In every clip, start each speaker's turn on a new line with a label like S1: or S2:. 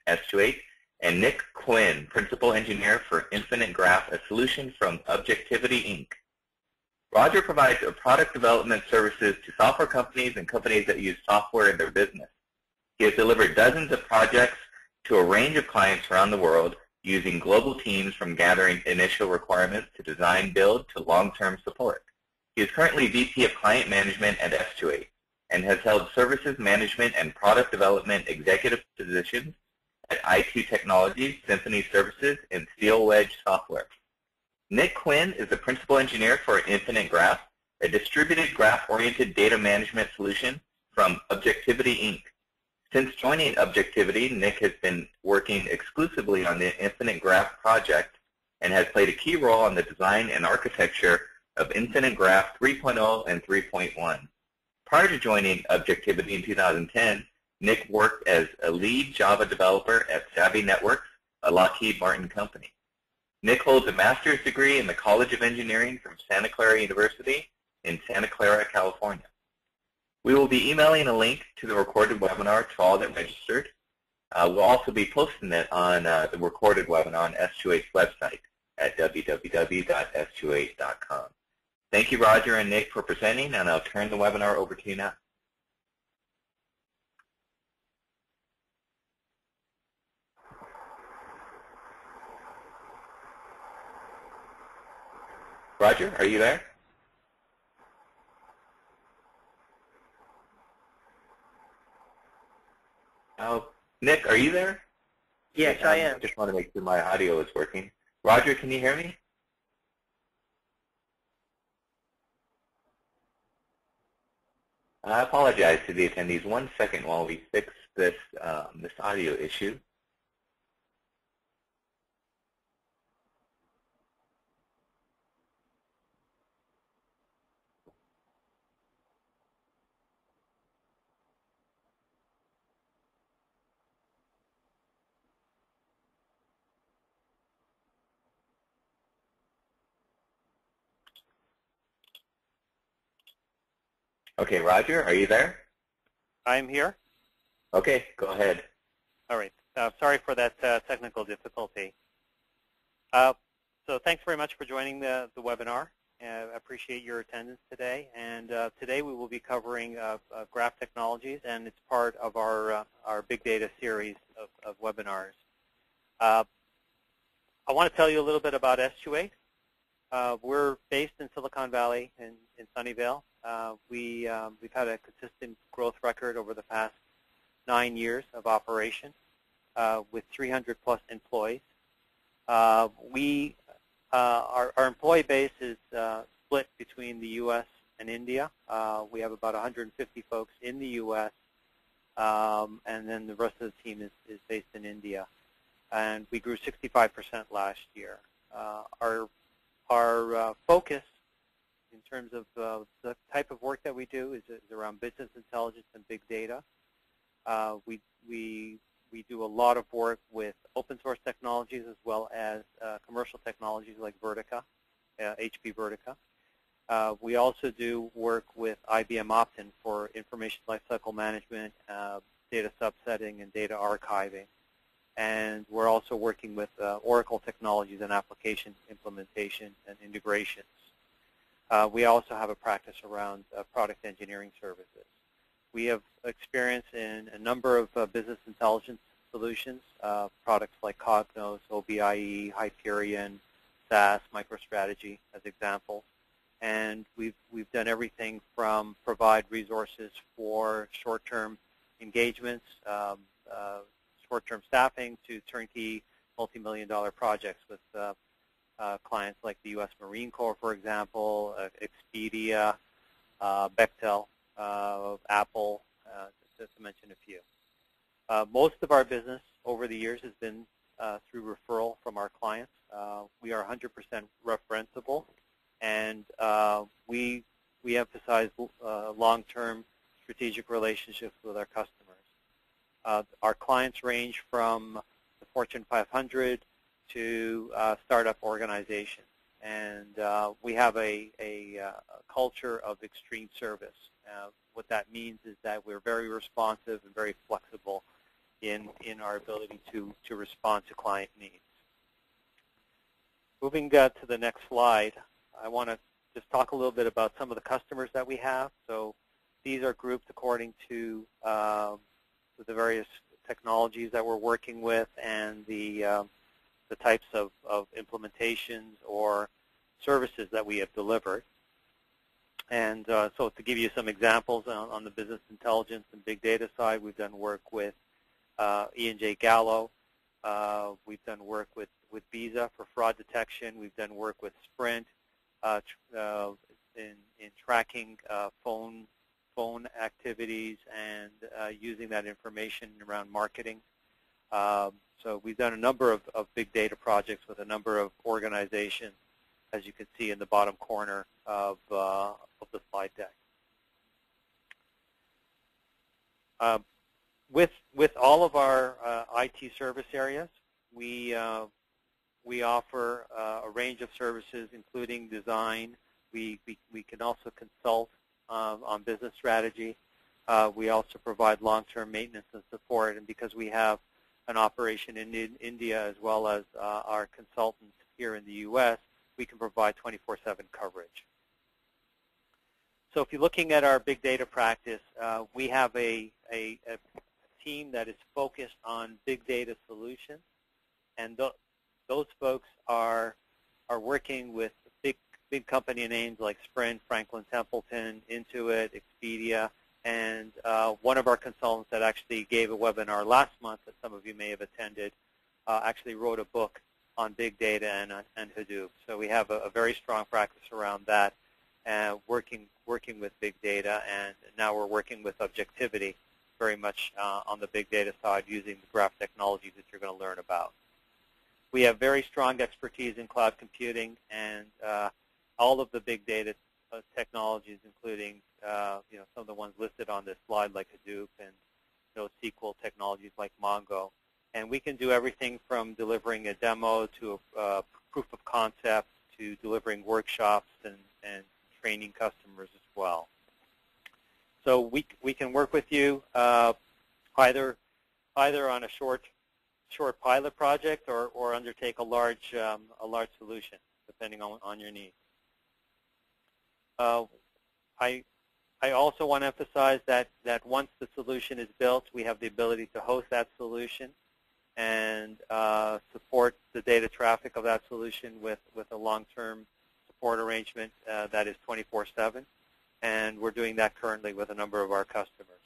S1: Estuate, and Nick Quinn, Principal Engineer for Infinite Graph, a solution from Objectivity, Inc. Roger provides product development services to software companies and companies that use software in their business. He has delivered dozens of projects to a range of clients around the world using global teams from gathering initial requirements to design build to long-term support. He is currently VP of Client Management at Estuate and has held services management and product development executive positions at i2 Technologies, Symphony Services, and Steel Wedge Software. Nick Quinn is the principal engineer for Infinite Graph, a distributed graph-oriented data management solution from Objectivity, Inc. Since joining Objectivity, Nick has been working exclusively on the Infinite Graph project and has played a key role on the design and architecture of Infinite Graph 3.0 and 3.1. Prior to joining Objectivity in 2010, Nick worked as a lead Java developer at Savvy Networks, a Lockheed Martin company. Nick holds a master's degree in the College of Engineering from Santa Clara University in Santa Clara, California. We will be emailing a link to the recorded webinar to all that registered. We'll also be posting it on the recorded webinar on Estuate's website at www.estuate.com. Thank you, Roger and Nick, for presenting, and I'll turn the webinar over to you now. Roger, are you there? Nick, are you there?
S2: Yes, I am.
S1: I just want to make sure my audio is working. Roger, can you hear me? I apologize to the attendees. 1 second while we fix this, this audio issue. Okay, Roger, are you there?
S2: I'm here.
S1: Okay, go ahead.
S2: All right. Sorry for that technical difficulty. So thanks very much for joining the webinar. I appreciate your attendance today. And today we will be covering graph technologies, and it's part of our big data series of webinars. I want to tell you a little bit about Estuate. We're based in Silicon Valley in Sunnyvale. We've had a consistent growth record over the past 9 years of operation with 300+ employees. Our employee base is split between the U.S. and India. We have about 150 folks in the U.S., and then the rest of the team is based in India. And we grew 65% last year. Our focus in terms of the type of work that we do is around business intelligence and big data. We do a lot of work with open source technologies as well as commercial technologies like Vertica, HP Vertica. We also do work with IBM Optin for information lifecycle management, data subsetting, and data archiving. And we're also working with Oracle technologies and application implementation and integrations. We also have a practice around product engineering services. We have experience in a number of business intelligence solutions, products like Cognos, OBIE, Hyperion, SAS, MicroStrategy as examples. And we've done everything from provide resources for short-term engagements, short-term staffing, to turnkey multi-million-dollar projects with clients like the U.S. Marine Corps, for example, Expedia, Bechtel, Apple, just to mention a few. Most of our business over the years has been through referral from our clients. We are 100% referenceable, and we emphasize long-term strategic relationships with our customers. Our clients range from the Fortune 500 to startup organizations, and we have a culture of extreme service. What that means is that we're very responsive and very flexible in our ability to respond to client needs. Moving to the next slide, I want to just talk a little bit about some of the customers that we have. So these are grouped according to the various technologies that we're working with and the types of implementations or services that we have delivered. And so to give you some examples on the business intelligence and big data side, we've done work with E&J Gallo. We've done work with Visa for fraud detection. We've done work with Sprint in tracking phone activities and using that information around marketing. So we've done a number of big data projects with a number of organizations, as you can see in the bottom corner of the slide deck. With all of our IT service areas, we offer a range of services, including design. We can also consult on business strategy. We also provide long-term maintenance and support, and because we have an operation in India as well as our consultants here in the U.S., we can provide 24/7 coverage. So if you're looking at our big data practice, we have a team that is focused on big data solutions, and those folks are working with big company names like Sprint, Franklin Templeton, Intuit, Expedia, and one of our consultants that actually gave a webinar last month that some of you may have attended actually wrote a book on big data and Hadoop. So we have a very strong practice around that, working with big data, and now we're working with objectivity very much on the big data side using the graph technologies that you're going to learn about. We have very strong expertise in cloud computing, and all of the big data technologies, including some of the ones listed on this slide like Hadoop and NoSQL technologies like Mongo. And we can do everything from delivering a demo to a proof of concept to delivering workshops and training customers as well. So we can work with you either on a short pilot project or undertake a large solution, depending on your needs. I also want to emphasize that once the solution is built, we have the ability to host that solution and support the data traffic of that solution with a long-term support arrangement that is 24/7. And we're doing that currently with a number of our customers.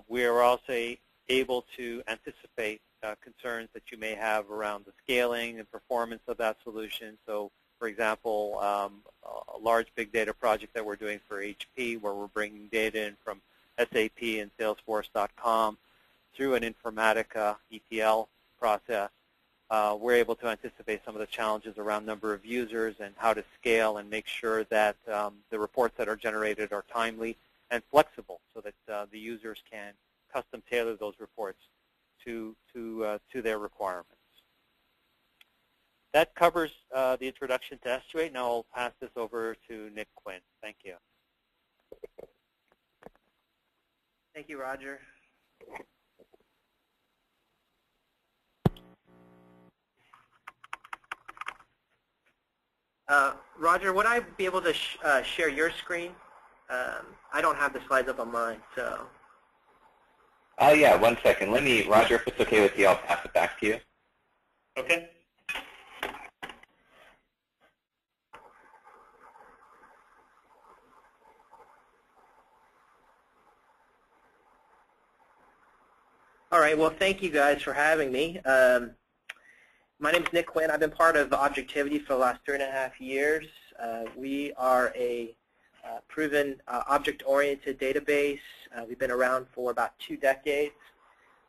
S2: We are also able to anticipate concerns that you may have around the scaling and performance of that solution. So, for example, a large big data project that we're doing for HP, where we're bringing data in from SAP and Salesforce.com through an Informatica ETL process, we're able to anticipate some of the challenges around number of users and how to scale and make sure that the reports that are generated are timely and flexible, so that the users can custom tailor those reports to their requirements. That covers the introduction to Estuate. Now I'll pass this over to Nick Quinn. Thank you.
S3: Thank you, Roger. Roger, would I be able to share your screen? I don't have the slides up on mine, so.
S1: Yeah, 1 second. Roger, if it's okay with you, I'll pass it back to you.
S3: Okay. All right, well, thank you guys for having me. My name is Nick Quinn. I've been part of Objectivity for the last 3.5 years. We are a proven object-oriented database. We've been around for about 2 decades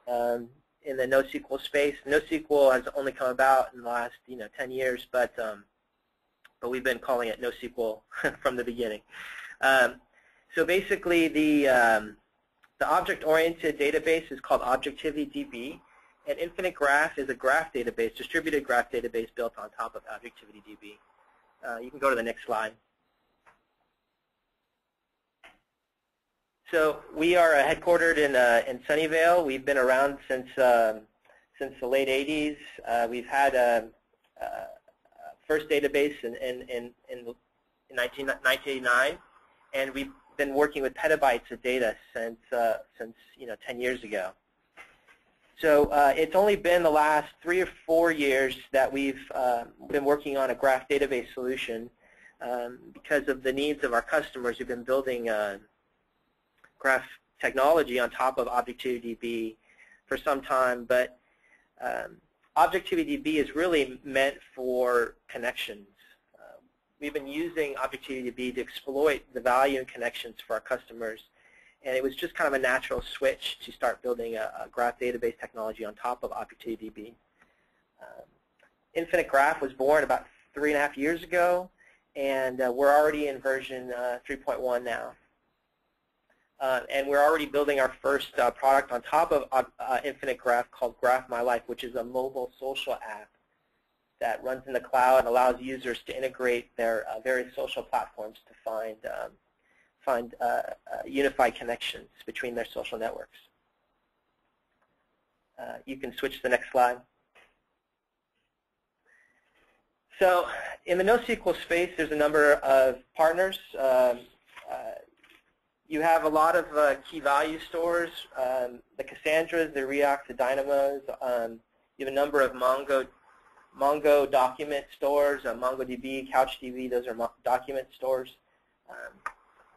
S3: in the NoSQL space. NoSQL has only come about in the last 10 years, but we've been calling it NoSQL from the beginning. So basically, the object-oriented database is called ObjectivityDB, and Infinite Graph is a graph database, distributed graph database built on top of ObjectivityDB. You can go to the next slide. So we are headquartered in Sunnyvale. We've been around since the late 80s. We've had a first database in 1989, and we've been working with petabytes of data since 10 years ago. So it's only been the last 3 or 4 years that we've been working on a graph database solution because of the needs of our customers who've been building graph technology on top of ObjectivityDB for some time. But ObjectivityDB is really meant for connections. We've been using ObjectivityDB to exploit the value in connections for our customers. And it was just kind of a natural switch to start building a graph database technology on top of ObjectivityDB. Infinite Graph was born about 3.5 years ago, and we're already in version 3.1 now. And we're already building our first product on top of Infinite Graph called Graph My Life, which is a mobile social app that runs in the cloud and allows users to integrate their various social platforms to find unified connections between their social networks. You can switch to the next slide. So in the NoSQL space, there's a number of partners. You have a lot of key value stores, the Cassandras, the Reacts, the Dynamos. You have a number of Mongo document stores, MongoDB, CouchDB, those are document stores.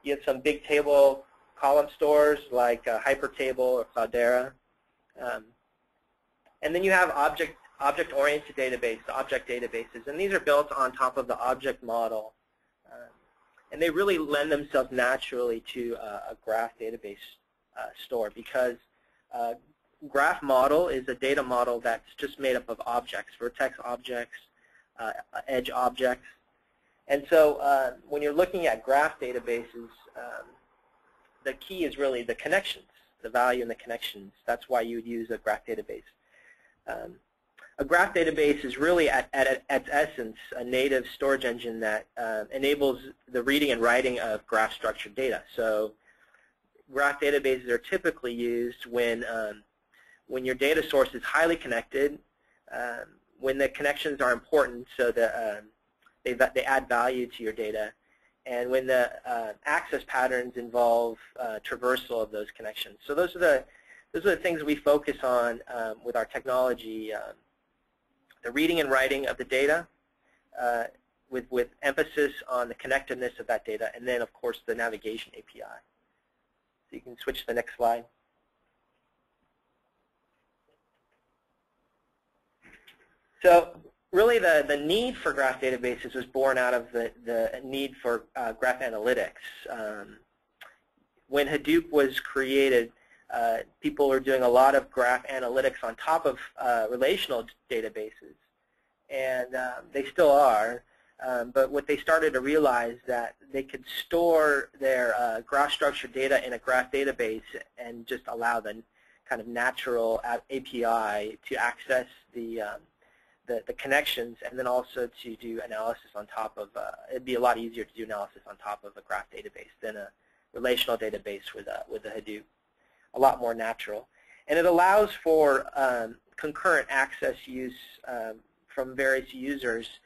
S3: You have some big table column stores like Hypertable or Cloudera. And then you have object-oriented object databases. And these are built on top of the object model. And they really lend themselves naturally to a graph database store because graph model is a data model that's just made up of objects, vertex objects, edge objects. And so when you're looking at graph databases, the key is really the connections, the value in the connections. That's why you would use a graph database. A graph database is really, at its essence, a native storage engine that enables the reading and writing of graph-structured data. So graph databases are typically used when your data source is highly connected, when the connections are important so that they add value to your data, and when the access patterns involve traversal of those connections. So those are the things we focus on with our technology. The reading and writing of the data with emphasis on the connectedness of that data, and then, of course, the navigation API. So you can switch to the next slide. So really the need for graph databases was born out of the need for graph analytics. When Hadoop was created, people were doing a lot of graph analytics on top of relational databases, and they still are. But what they started to realize that they could store their graph-structured data in a graph database and just allow the kind of natural API to access the connections, and then also to do analysis on top of. It'd be a lot easier to do analysis on top of a graph database than a relational database with a Hadoop. A lot more natural. And it allows for concurrent access use from various users.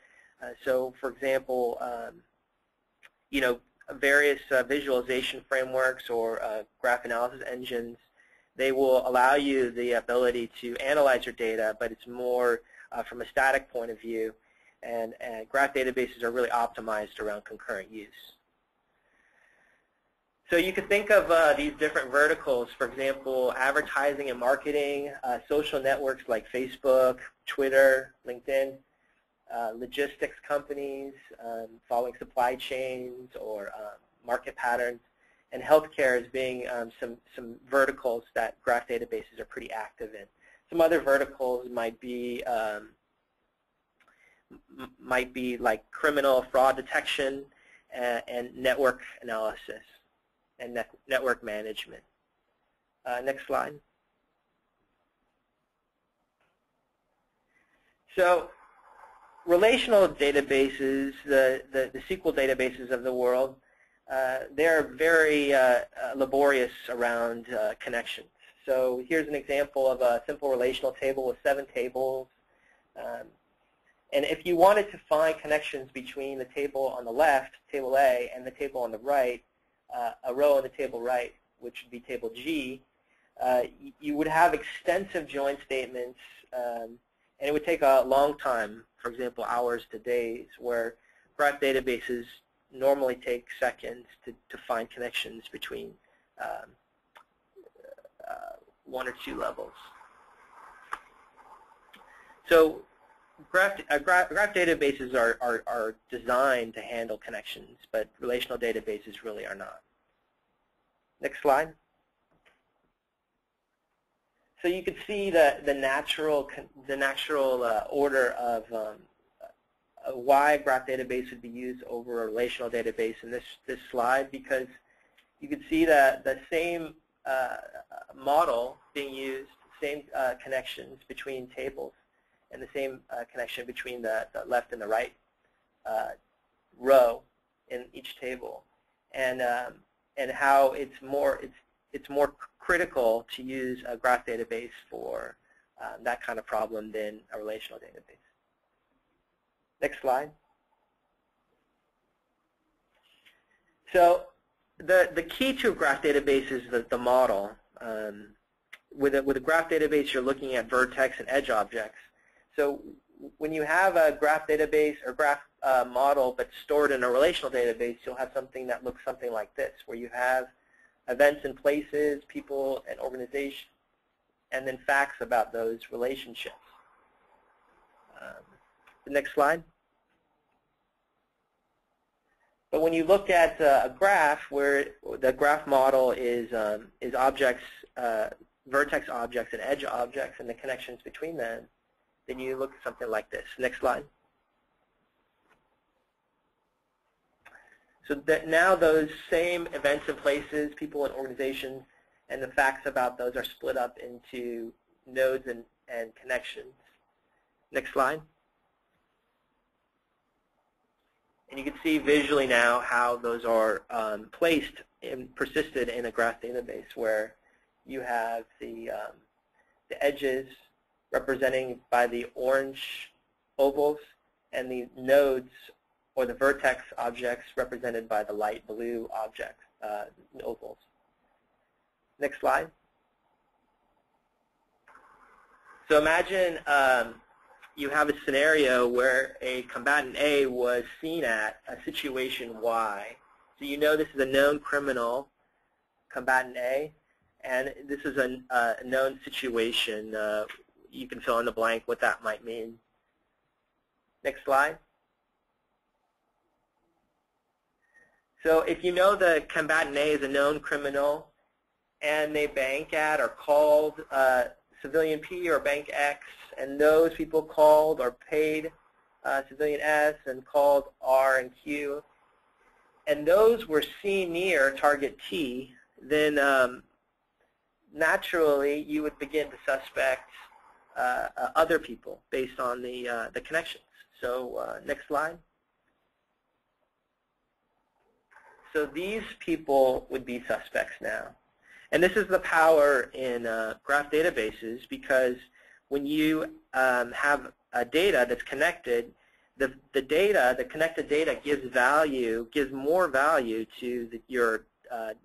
S3: So, for example, various visualization frameworks or graph analysis engines, they will allow you the ability to analyze your data, but it's more from a static point of view. And graph databases are really optimized around concurrent use. So you can think of these different verticals, for example, advertising and marketing, social networks like Facebook, Twitter, LinkedIn, logistics companies, following supply chains or market patterns, and healthcare as being some verticals that graph databases are pretty active in. Some other verticals might be like criminal fraud detection and network analysis and network management. Next slide. So relational databases, the SQL databases of the world, they're very laborious around connections. So here's an example of a simple relational table with 7 tables. And if you wanted to find connections between the table on the left, table A, and the table on the right, a row on the table right, which would be table G, you would have extensive join statements, and it would take a long time, for example, hours to days, where graph databases normally take seconds to find connections between 1 or 2 levels. So graph databases are designed to handle connections, but relational databases really are not. Next slide. So you can see the natural order of why a graph database would be used over a relational database in this slide, because you can see that the same model being used, same connections between tables, and the same connection between the left and the right row in each table, and how it's more critical to use a graph database for that kind of problem than a relational database. Next slide. So the key to a graph database is the model. With a graph database, you're looking at vertex and edge objects. So when you have a graph database or graph model but stored in a relational database, you'll have something that looks something like this, where you have events and places, people and organizations, and then facts about those relationships. The next slide. But when you look at a graph where the graph model is objects, vertex objects and edge objects and the connections between them, then you look at something like this. Next slide. So that now those same events and places, people and organizations, and the facts about those are split up into nodes and connections. Next slide. And you can see visually now how those are placed and persisted in a graph database, where you have the edges representing by the orange ovals, and the nodes or the vertex objects represented by the light blue objects, ovals. Next slide. So imagine you have a scenario where a combatant A was seen at a situation Y. So you know this is a known criminal, combatant A, and this is a known situation. You can fill in the blank what that might mean. Next slide. So if you know the combatant A is a known criminal, and they bank at or called civilian P or bank X, and those people called or paid civilian S and called R and Q, and those were seen near target T, then naturally you would begin to suspect other people based on the connections. So next slide. So these people would be suspects now. And this is the power in graph databases, because when you have a data that's connected, the connected data gives more value to your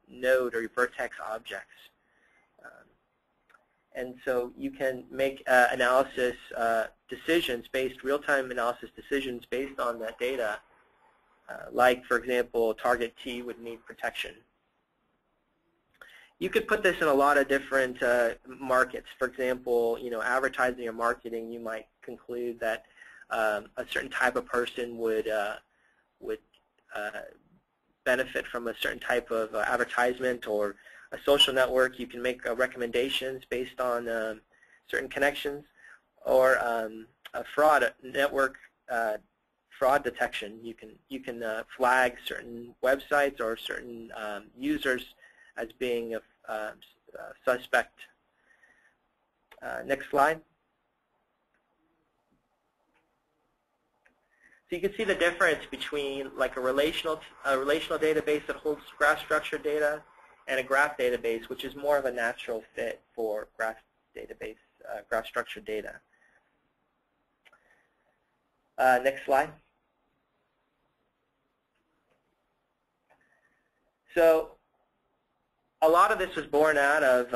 S3: node or your vertex objects. And so you can make analysis decisions real-time analysis decisions based on that data. Like, for example, target T would need protection. You could put this in a lot of different markets. For example, advertising or marketing, you might conclude that a certain type of person would benefit from a certain type of advertisement, or a social network. You can make recommendations based on certain connections, or a fraud network. Fraud detection. You can flag certain websites or certain users as being a suspect. Next slide. So you can see the difference between like a relational database that holds graph structured data and a graph database, which is more of a natural fit for graph database, graph structured data. Next slide. So a lot of this was born out of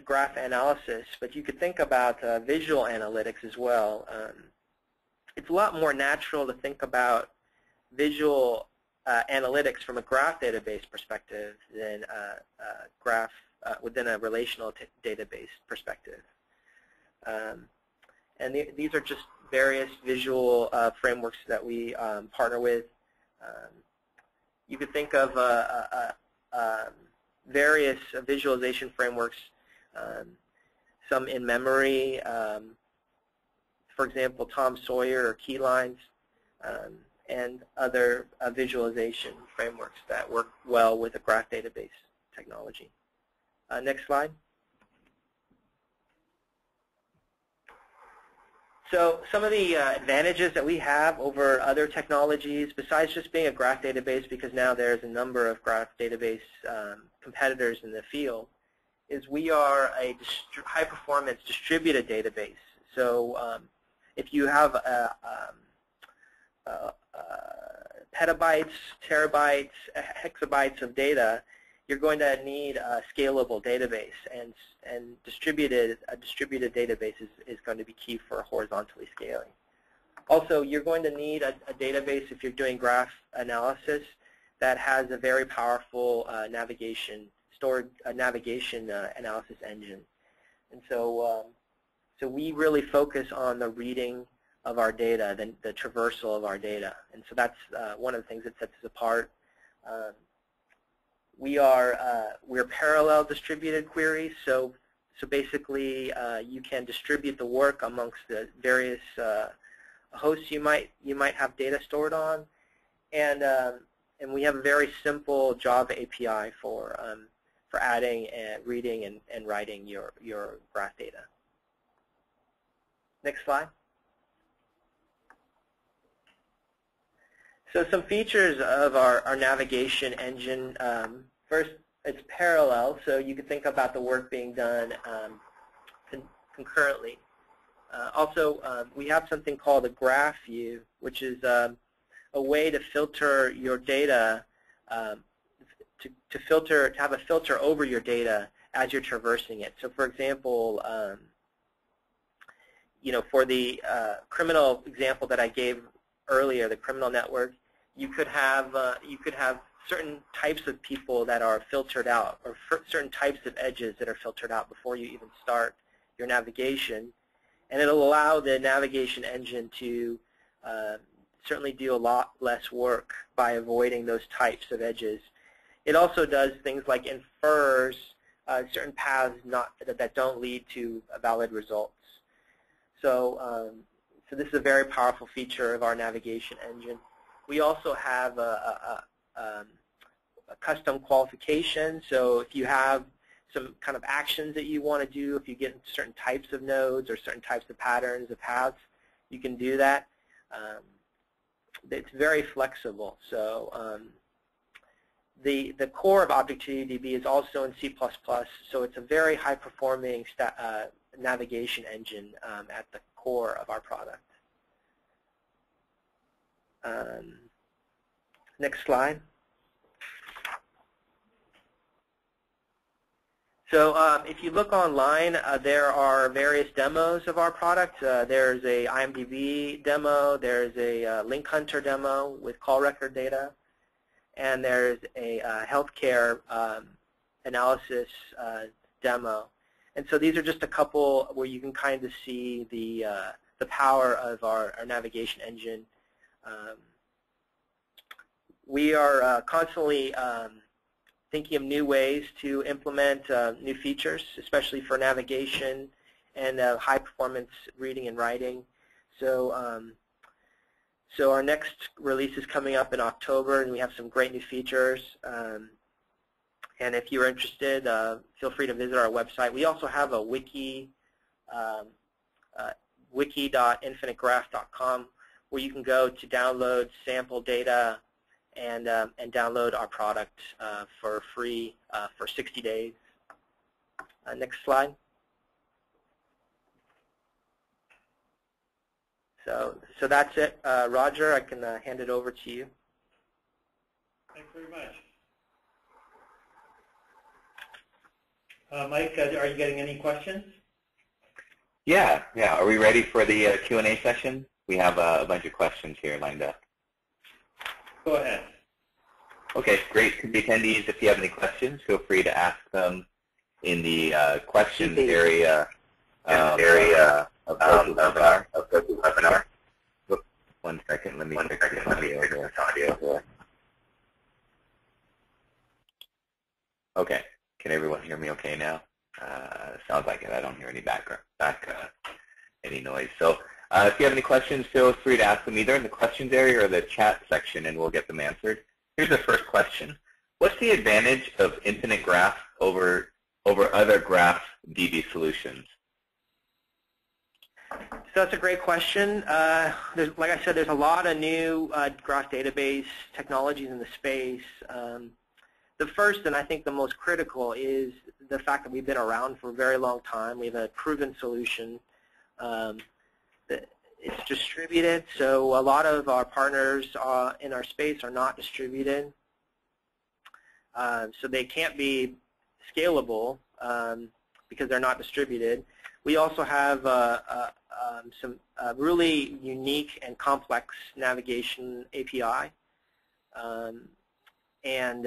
S3: graph analysis, but you could think about visual analytics as well. It's a lot more natural to think about visual analytics from a graph database perspective than graph within a relational database perspective. And these are just various visual frameworks that we partner with. You could think of various visualization frameworks, some in memory, for example, Tom Sawyer or Keylines, and other visualization frameworks that work well with a graph database technology. Next slide. So some of the advantages that we have over other technologies, besides just being a graph database, because now there's a number of graph database competitors in the field, is we are a high-performance distributed database. So if you have petabytes, terabytes, hexabytes of data, you're going to need a scalable database, and a distributed database is going to be key for horizontally scaling. Also, you're going to need a database if you're doing graph analysis that has a very powerful navigation analysis engine. And so, so we really focus on the reading of our data, the traversal of our data, and so that's one of the things that sets us apart. We're parallel distributed queries, so basically you can distribute the work amongst the various hosts you might have data stored on, and we have a very simple Java API for adding and reading and writing your graph data. Next slide. So some features of our navigation engine. First, it's parallel, so you can think about the work being done concurrently. Also, we have something called a graph view, which is a way to filter your data, to have a filter over your data as you're traversing it. So, for example, for the criminal example that I gave earlier, the criminal network, you could have certain types of people that are filtered out, or certain types of edges that are filtered out before you even start your navigation, and it'll allow the navigation engine to certainly do a lot less work by avoiding those types of edges. It also does things like infers certain paths that don't lead to valid results. So, so this is a very powerful feature of our navigation engine. We also have a custom qualification. So if you have some kind of actions that you want to do, if you get certain types of nodes or certain types of patterns of paths, you can do that. It's very flexible. So the core of ObjectivityDB is also in C++, so it's a very high-performing navigation engine at the core of our product. Next slide. So if you look online, there are various demos of our product. There's a IMDb demo, there's a link hunter demo with call record data, and there's a healthcare analysis demo. And so these are just a couple where you can kind of see the power of our navigation engine. We are constantly thinking of new ways to implement new features, especially for navigation and high-performance reading and writing. So, so our next release is coming up in October, and we have some great new features. And if you're interested, feel free to visit our website. We also have a wiki, wiki.infinitegraph.com, where you can go to download sample data and download our product for free for 60 days. Next slide. So that's it. Roger, I can hand it over to you.
S2: Thanks very much. Mike, are you getting any questions?
S1: Yeah. Are we ready for the Q&A session? We have a bunch of questions here lined up.
S2: Go ahead.
S1: Okay, great. To the attendees, if you have any questions, feel free to ask them in the questions area of the webinar. One second, let me fix this audio here. Okay, can everyone hear me okay now? Sounds like it. I don't hear any any noise. So if you have any questions, feel free to ask them either in the questions area or the chat section, and we'll get them answered. Here's the first question. What's the advantage of Infinite Graph over other graph DB solutions?
S3: So that's a great question. Like I said, there's a lot of new graph database technologies in the space. The first, and I think the most critical, is the fact that we've been around for a very long time. We have a proven solution. It's distributed, so a lot of our partners in our space are not distributed. So they can't be scalable because they're not distributed. We also have some really unique and complex navigation API. And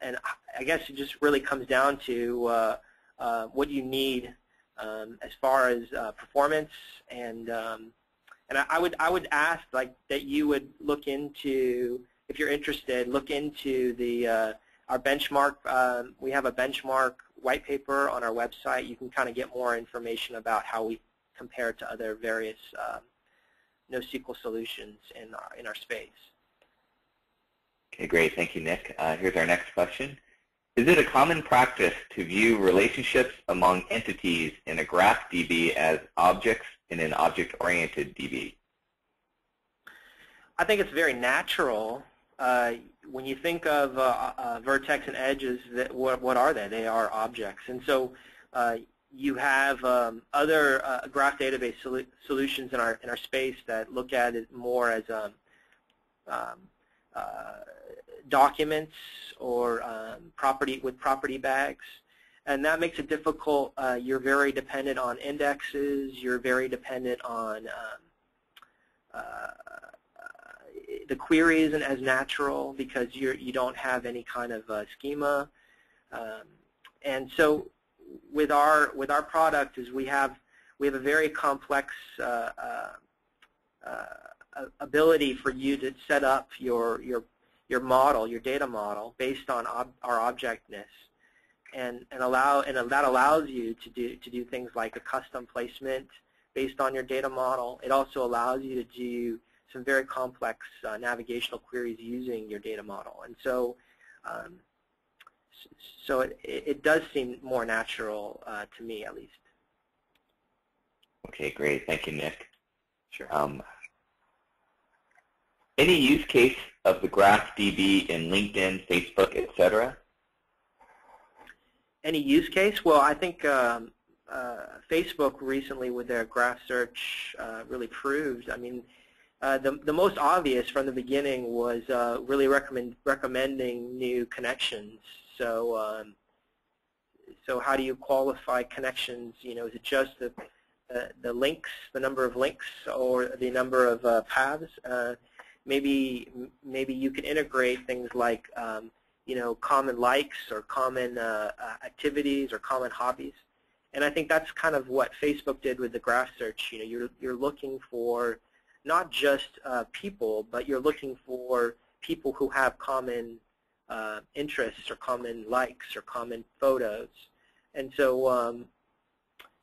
S3: I guess it just really comes down to what you need as far as performance, and I would ask that you would look into, if you're interested, look into our benchmark. We have a benchmark white paper on our website. You can kind of get more information about how we compare to other various NoSQL solutions in our space.
S1: Okay, great. Thank you, Nick. Here's our next question. Is it a common practice to view relationships among entities in a graph DB as objects in an object-oriented DB?
S3: I think it's very natural. When you think of vertex and edges, what are they? They are objects. And so you have other graph database solutions in our space that look at it more as documents or property bags, and that makes it difficult. You're very dependent on indexes. You're very dependent on the query isn't as natural because you don't have any kind of schema. And so with our product is we have a very complex ability for you to set up your model, your data model, based on our objectness, and that allows you to do things like a custom placement based on your data model. It also allows you to do some very complex navigational queries using your data model, and so it does seem more natural to me, at least.
S1: Okay, great. Thank you, Nick.
S3: Sure.
S1: Any use case of the graph DB in LinkedIn, Facebook, etc.?
S3: Any use case? Well, I think Facebook recently with their graph search really proved. I mean, the most obvious from the beginning was really recommending new connections. So so how do you qualify connections? You know, is it just the links, the number of links, or the number of paths? Maybe you can integrate things like you know, common likes or common activities or common hobbies, and I think that's kind of what Facebook did with the graph search. You know, you're looking for not just people, but you're looking for people who have common interests or common likes or common photos, and so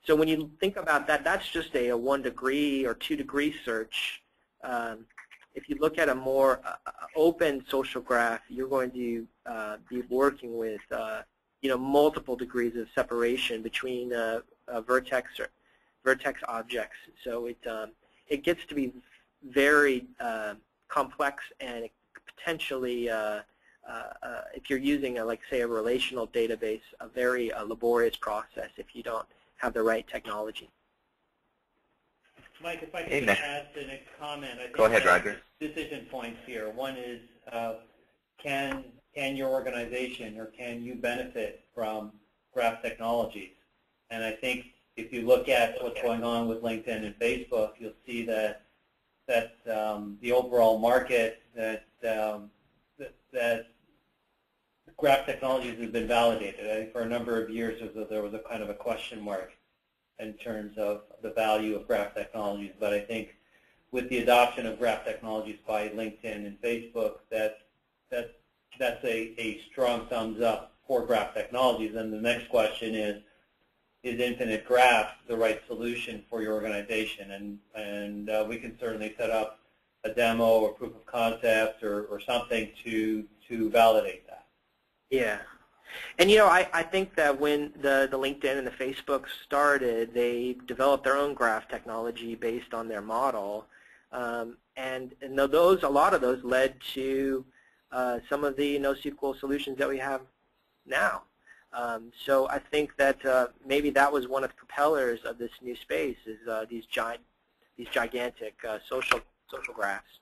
S3: so when you think about that, that's just a 1 degree or 2 degree search. If you look at a more open social graph, you're going to be working with you know, multiple degrees of separation between vertex objects. So it gets to be very complex and potentially, if you're using, like say, a relational database, a very laborious process if you don't have the right technology.
S2: Mike, if I could just add to Nick's comment, I think
S1: go ahead, Roger.
S2: Decision points here. One is, can your organization or can you benefit from graph technologies? And I think if you look at what's going on with LinkedIn and Facebook, you'll see that the overall market that graph technologies has been validated. I think for a number of years there was a kind of a question mark in terms of the value of graph technologies. But I think with the adoption of graph technologies by LinkedIn and Facebook, that's a strong thumbs up for graph technologies. And the next question is Infinite Graph the right solution for your organization? And we can certainly set up a demo or proof of concept or something to validate that.
S3: Yeah. And I think that when the LinkedIn and the Facebook started, they developed their own graph technology based on their model. And a lot of those led to some of the NoSQL solutions that we have now. So I think that maybe that was one of the propellers of this new space, is these gigantic social graphs.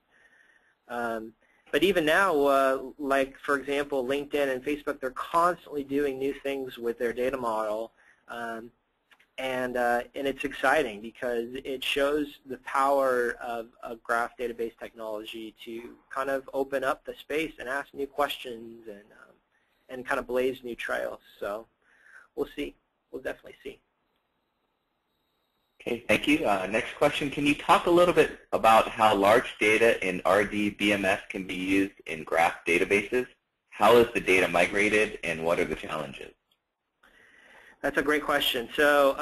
S3: But even now, like for example, LinkedIn and Facebook, they're constantly doing new things with their data model, and it's exciting because it shows the power of graph database technology to kind of open up the space and ask new questions and kind of blaze new trails. So we'll see. We'll definitely see.
S1: Okay, thank you. Next question, can you talk a little bit about how large data in RDBMS can be used in graph databases? How is the data migrated, and what are the challenges?
S3: That's a great question. So,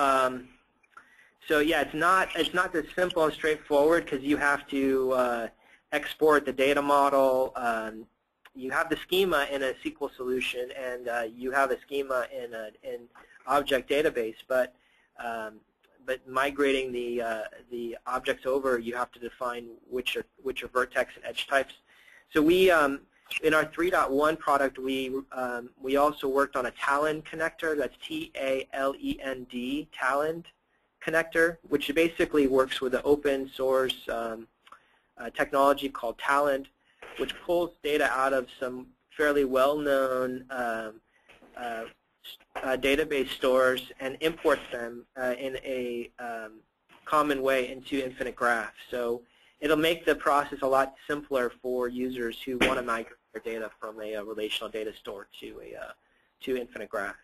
S3: yeah, it's not as simple and straightforward because you have to export the data model. You have the schema in a SQL solution, and you have a schema in an object database, but migrating the objects over, you have to define which are vertex and edge types. So we in our 3.1 product, we also worked on a Talend connector. That's T-A-L-E-N-D, Talend connector, which basically works with an open source technology called Talend, which pulls data out of some fairly well-known database stores and imports them in a common way into Infinite Graph. So it'll make the process a lot simpler for users who want to migrate their data from a relational data store to Infinite Graph.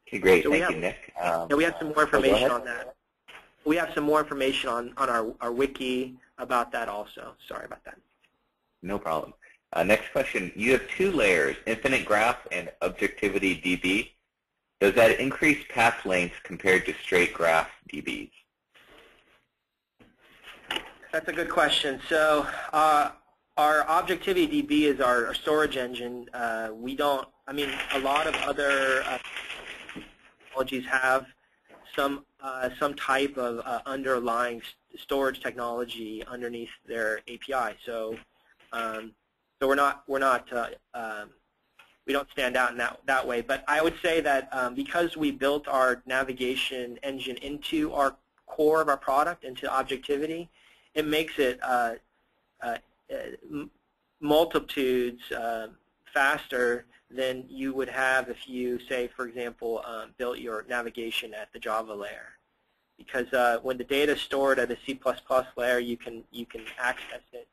S1: Okay, great. So thank you, Nick.
S3: We have some more information on that. We have some more information on our wiki about that also. Sorry about that.
S1: No problem. Next question. You have two layers, Infinite Graph and Objectivity DB. Does that increase path length compared to straight graph DBs?
S3: That's a good question. So our Objectivity DB is our storage engine. A lot of other technologies have some type of underlying storage technology underneath their API. So we don't stand out in that way. But I would say that because we built our navigation engine into our core of our product, into Objectivity, it makes it multitudes faster than you would have if you, say, for example, built your navigation at the Java layer. Because when the data is stored at a C++ layer, you can access it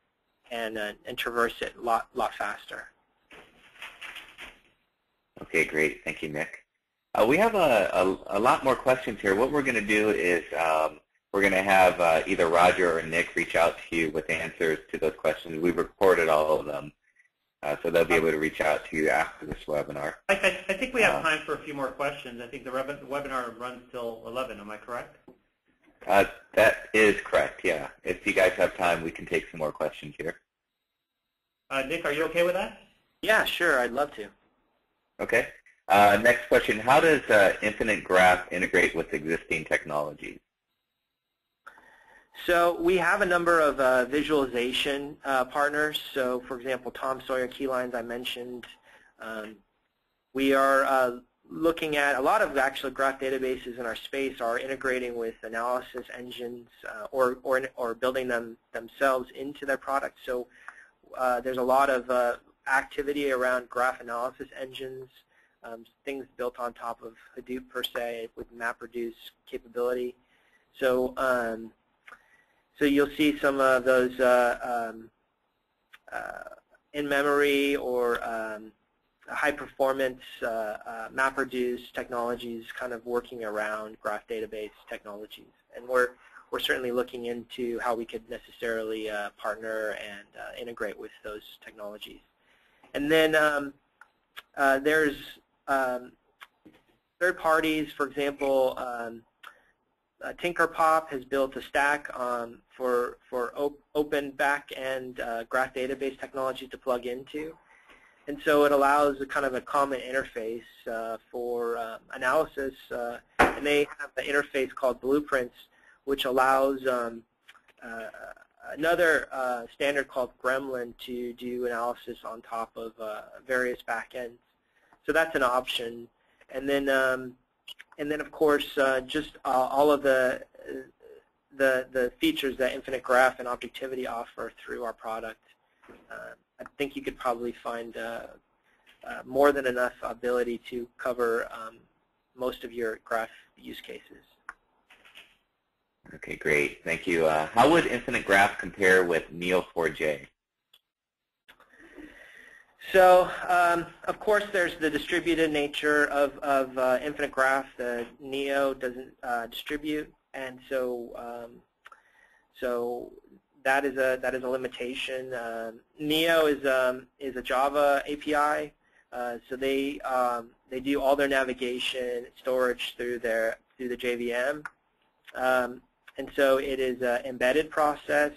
S3: and traverse it a lot faster.
S1: Okay, great. Thank you, Nick. We have a lot more questions here. What we're going to do is we're going to have either Roger or Nick reach out to you with answers to those questions. We've recorded all of them, so they'll be able to reach out to you after this webinar.
S2: I think we have time for a few more questions. I think the webinar runs till 11. Am I correct?
S1: That is correct, yeah. If you guys have time, we can take some more questions here.
S2: Nick, are you okay with that?
S3: Yeah, sure. I'd love to.
S1: Okay. Next question. How does Infinite Graph integrate with existing technologies?
S3: So we have a number of visualization partners. So for example, Tom Sawyer Keylines I mentioned. We are looking at a lot of actual graph databases in our space are integrating with analysis engines or building them themselves into their products. So there's a lot of activity around graph analysis engines, things built on top of Hadoop per se with MapReduce capability. So so you'll see some of those in-memory or high-performance MapReduce technologies kind of working around graph database technologies. And we're certainly looking into how we could necessarily partner and integrate with those technologies. And then there's third parties, for example, Tinkerpop has built a stack for open back-end graph database technology to plug into. And so it allows a kind of a common interface for analysis. And they have an interface called Blueprints, which allows another standard called Gremlin to do analysis on top of various backends. So that's an option. And then of course, just all of the features that Infinite Graph and Objectivity offer through our product. I think you could probably find more than enough ability to cover most of your graph use cases.
S1: Okay, great. Thank you. How would Infinite Graph compare with Neo4j?
S3: So, of course, there's the distributed nature of Infinite Graph. The Neo doesn't distribute, and so that is a limitation. Neo is a Java API, so they do all their navigation storage through the JVM, and so it is an embedded process.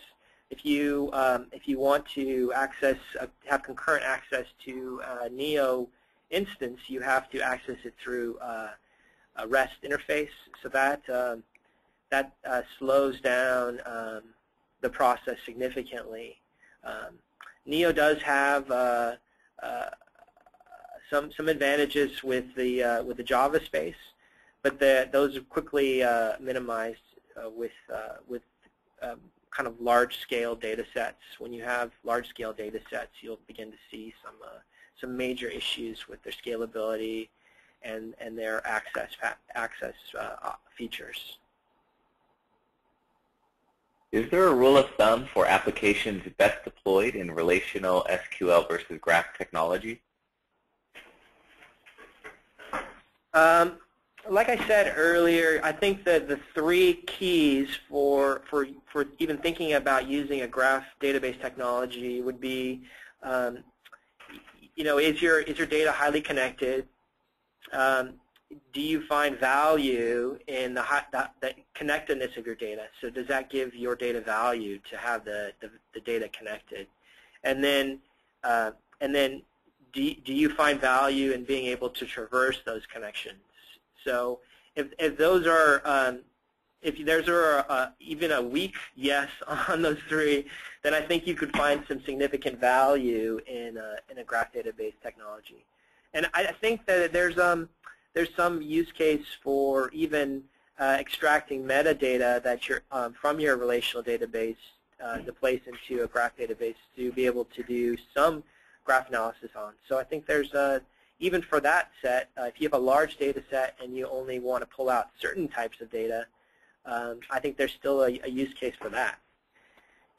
S3: If you want to have concurrent access to a Neo instance, you have to access it through a REST interface. So that slows down the process significantly. Neo does have some advantages with the Java space, but those are quickly minimized with kind of large-scale data sets. When you have large-scale data sets, you'll begin to see some major issues with their scalability and their access features.
S1: Is there a rule of thumb for applications best deployed in relational SQL versus graph technology?
S3: Like I said earlier, I think that the three keys for even thinking about using a graph database technology would be, is your data highly connected? Do you find value in the connectedness of your data? So does that give your data value to have the data connected? And then do you find value in being able to traverse those connections? So if those are if there's even a weak yes on those three, then I think you could find some significant value in a graph database technology. And I think that there's some use case for even extracting metadata that you're from your relational database to place into a graph database to be able to do some graph analysis on. So I think there's even for that set, if you have a large data set and you only want to pull out certain types of data, I think there's still a use case for that.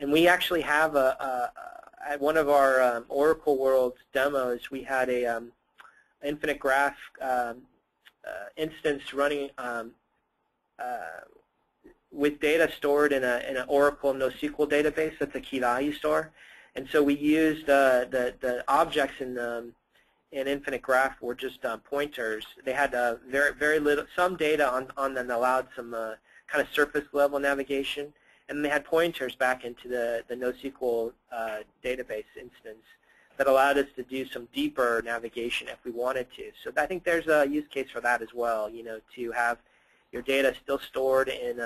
S3: And we actually have at one of our Oracle Worlds demos, we had a Infinite Graph instance running with data stored in an Oracle NoSQL database. That's a key value store. And so we used the objects in Infinite Graph were just pointers. They had very little, some data on them that allowed some kind of surface level navigation, and they had pointers back into the NoSQL database instance that allowed us to do some deeper navigation if we wanted to. So I think there's a use case for that as well. To have your data still stored in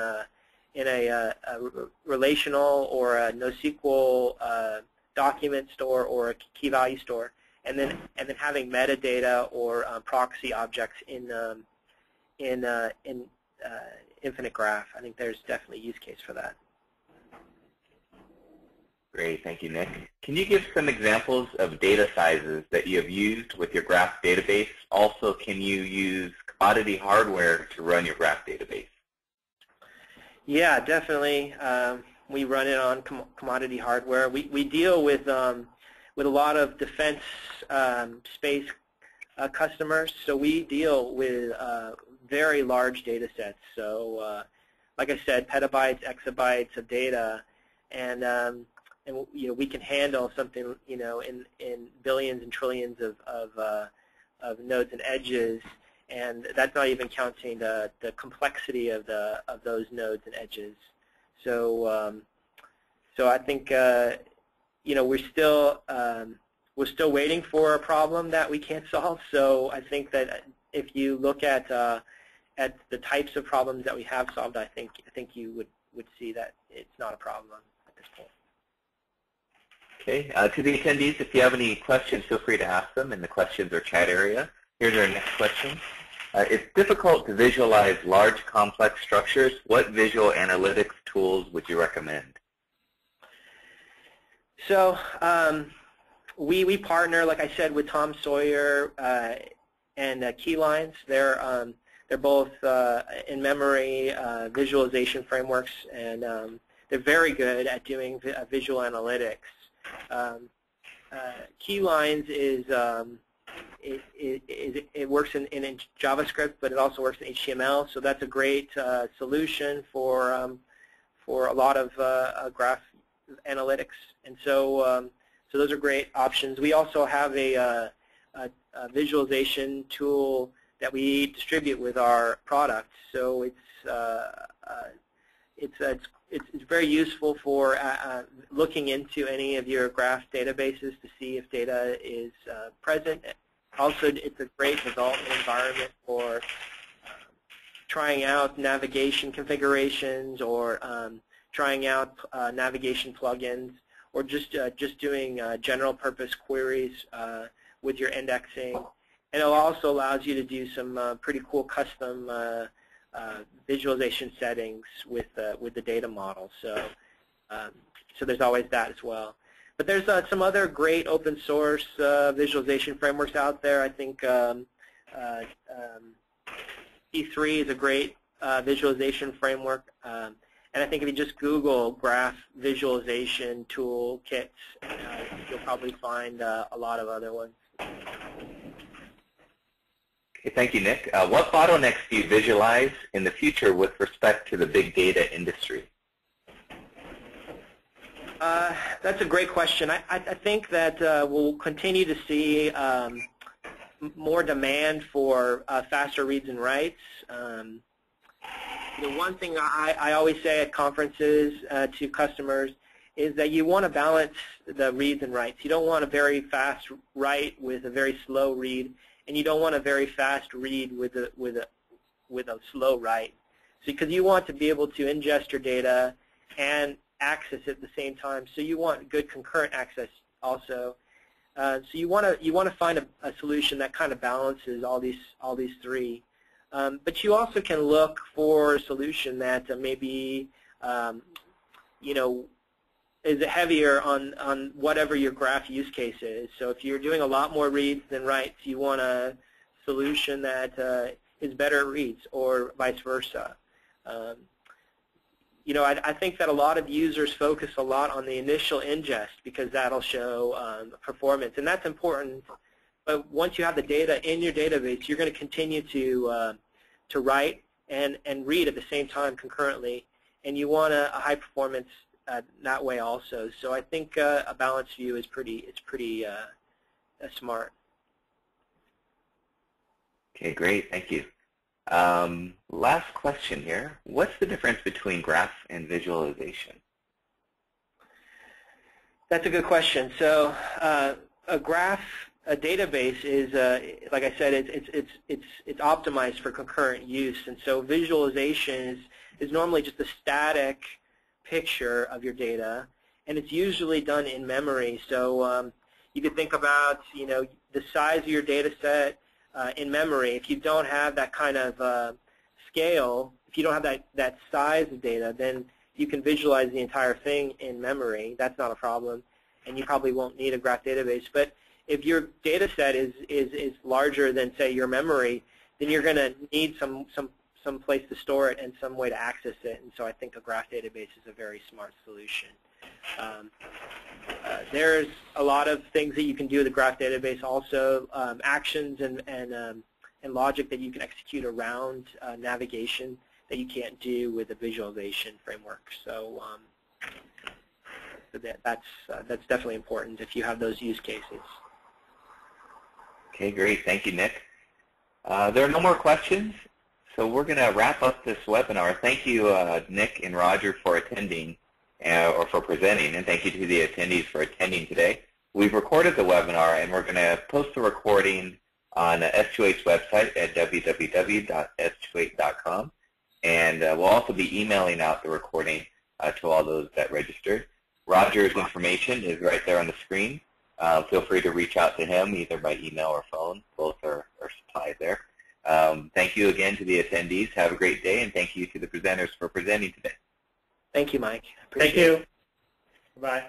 S3: relational or a NoSQL document store or a key value store, and then having metadata or proxy objects in Infinite Graph. I think there's definitely a use case for that.
S1: Great, thank you, Nick. Can you give some examples of data sizes that you have used with your graph database? Also, can you use commodity hardware to run your graph database?
S3: Yeah, definitely. We run it on commodity hardware. We deal with a lot of defense space customers, so we deal with very large data sets. So, like I said, petabytes, exabytes of data, and we can handle something in billions and trillions of nodes and edges, and that's not even counting the complexity of those nodes and edges. So so I think we're still waiting for a problem that we can't solve. So I think that if you look at the types of problems that we have solved, I think you would see that it's not a problem at this point.
S1: Okay, to the attendees, if you have any questions, feel free to ask them in the questions or chat area. Here's our next question. It's difficult to visualize large, complex structures. What visual analytics tools would you recommend? So we partner, like I said, with Tom Sawyer and Keylines. They're both in-memory visualization frameworks, and they're very good at doing visual analytics. Keylines it works in JavaScript, but it also works in HTML. So that's a great solution for a lot of graph analytics. And so so those are great options. We also have a visualization tool that we distribute with our product. So it's very useful for looking into any of your graph databases to see if data is present. Also, it's a great development environment for trying out navigation configurations or trying out navigation plugins, or just doing general purpose queries with your indexing. And it also allows you to do some pretty cool custom visualization settings with the data model. So so there's always that as well. But there's some other great open source visualization frameworks out there. I think E3 is a great visualization framework. And I think if you just Google graph visualization tool kits, you'll probably find a lot of other ones. Okay, thank you, Nick. What bottlenecks do you visualize in the future with respect to the big data industry?
S3: That's a great question. I think that we'll continue to see more demand for faster reads and writes. One thing I always say at conferences to customers is that you want to balance the reads and writes. You don't want a very fast write with a very slow read, and you don't want a very fast read with a slow write. So, because you want to be able to ingest your data and access it at the same time. So you want good concurrent access also. So you want to find a solution that kind of balances all these three. But you also can look for a solution that maybe is heavier on whatever your graph use case is. So if you're doing a lot more reads than writes, you want a solution that is better at reads, or vice versa. I think that a lot of users focus a lot on the initial ingest because that'll show performance, and that's important. But once you have the data in your database, you're going to continue to write and read at the same time concurrently, and you want a high performance that way also. So I think a balanced view is pretty smart.
S1: Okay, great. Thank you. Last question here. What's the difference between graph and visualization?
S3: That's a good question. So a graph a database is, like I said, it's optimized for concurrent use, and so visualization is normally just a static picture of your data, and it's usually done in memory. So you could think about, the size of your data set in memory. If you don't have that kind of scale, if you don't have that size of data, then you can visualize the entire thing in memory. That's not a problem, and you probably won't need a graph database. But if your data set is larger than, say, your memory, then you're going to need some place to store it and some way to access it. And so I think a graph database is a very smart solution. There's a lot of things that you can do with a graph database also, actions and logic that you can execute around navigation that you can't do with a visualization framework. So that's definitely important if you have those use cases.
S1: Okay, great. Thank you, Nick. There are no more questions, so we're going to wrap up this webinar. Thank you, Nick and Roger, for attending or for presenting, and thank you to the attendees for attending today. We've recorded the webinar, and we're going to post the recording on Estuate's website at www.estuate.com, and we'll also be emailing out the recording to all those that registered. Roger's information is right there on the screen. Feel free to reach out to him either by email or phone. Both are supplied there. Thank you again to the attendees. Have a great day, and thank you to the presenters for presenting today.
S3: Thank you, Mike.
S4: Thank you. Bye.